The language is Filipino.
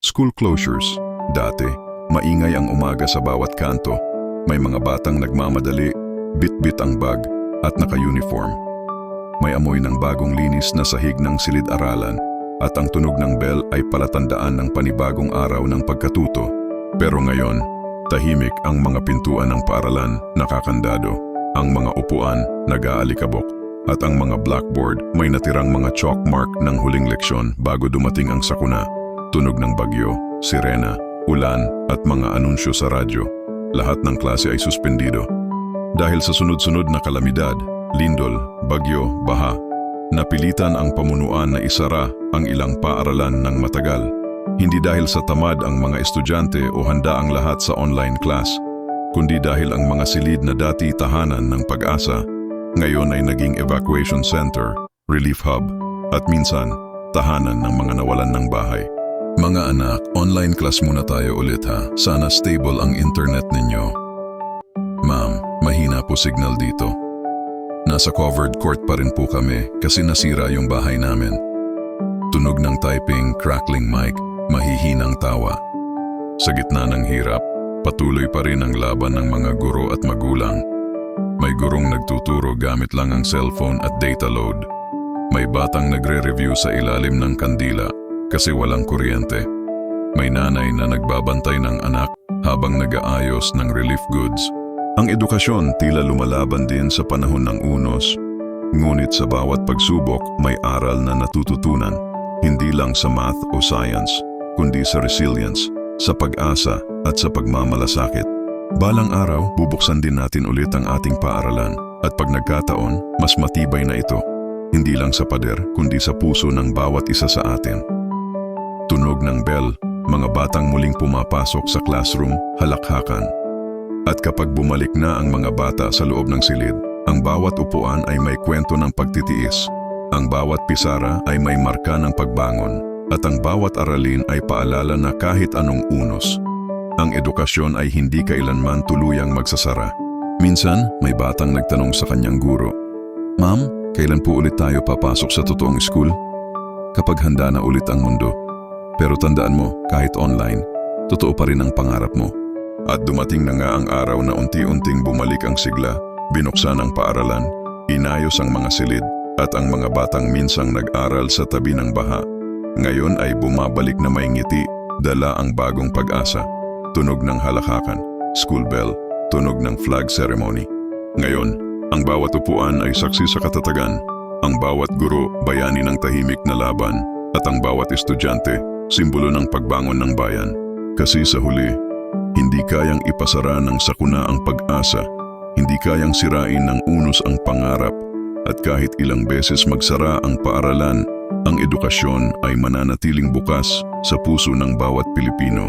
School closures. Dati, maingay ang umaga sa bawat kanto. May mga batang nagmamadali, bit-bit ang bag at naka-uniform. May amoy ng bagong linis na sahig ng silid-aralan at ang tunog ng bell ay palatandaan ng panibagong araw ng pagkatuto. Pero ngayon, tahimik ang mga pintuan ng paaralan, nakakandado. Ang mga upuan, nag-aalikabok. At ang mga blackboard, may natirang mga chalk mark ng huling leksyon bago dumating ang sakuna. Tunog ng bagyo, sirena, ulan at mga anunsyo sa radyo. Lahat ng klase ay suspendido. Dahil sa sunod-sunod na kalamidad, lindol, bagyo, baha, napilitan ang pamunuan na isara ang ilang paaralan ng matagal. Hindi dahil sa tamad ang mga estudyante o handa ang lahat sa online class, kundi dahil ang mga silid na dati tahanan ng pag-asa, ngayon ay naging evacuation center, relief hub, at minsan, tahanan ng mga nawalan ng bahay. Mga anak, online class muna tayo ulit ha. Sana stable ang internet ninyo. Ma'am, mahina po signal dito. Nasa covered court pa rin po kami kasi nasira yung bahay namin. Tunog ng typing, crackling mic, mahihinang tawa. Sa gitna ng hirap, patuloy pa rin ang laban ng mga guro at magulang. May gurong nagtuturo gamit lang ang cellphone at data load. May batang nagre-review sa ilalim ng kandila kasi walang kuryente. May nanay na nagbabantay ng anak habang nag-aayos ng relief goods. Ang edukasyon tila lumalaban din sa panahon ng unos. Ngunit sa bawat pagsubok may aral na natututunan. Hindi lang sa math o science, kundi sa resilience, sa pag-asa at sa pagmamalasakit. Balang araw, bubuksan din natin ulit ang ating paaralan at pag nagkataon, mas matibay na ito. Hindi lang sa pader, kundi sa puso ng bawat isa sa atin. Tunog ng bell, mga batang muling pumapasok sa classroom, halakhakan. At kapag bumalik na ang mga bata sa loob ng silid, ang bawat upuan ay may kwento ng pagtitiis. Ang bawat pisara ay may marka ng pagbangon. At ang bawat aralin ay paalala na kahit anong unos, ang edukasyon ay hindi kailanman tuluyang magsasara. Minsan, may batang nagtanong sa kanyang guro, "Ma'am, kailan po ulit tayo papasok sa totoong school?" Kapag handa na ulit ang mundo. Pero tandaan mo, kahit online, totoo pa rin ang pangarap mo. At dumating na nga ang araw na unti-unting bumalik ang sigla, binuksan ang paaralan, inayos ang mga silid, at ang mga batang minsang nag-aral sa tabi ng baha. Ngayon ay bumabalik na may ngiti, dala ang bagong pag-asa. Tunog ng halakhakan, school bell, tunog ng flag ceremony. Ngayon, ang bawat upuan ay saksi sa katatagan. Ang bawat guro, bayani ng tahimik na laban. At ang bawat estudyante, simbolo ng pagbangon ng bayan. Kasi sa huli, hindi kayang ipasara ng sakuna ang pag-asa. Hindi kayang sirain ng unos ang pangarap. At kahit ilang beses magsara ang paaralan, ang edukasyon ay mananatiling bukas sa puso ng bawat Pilipino.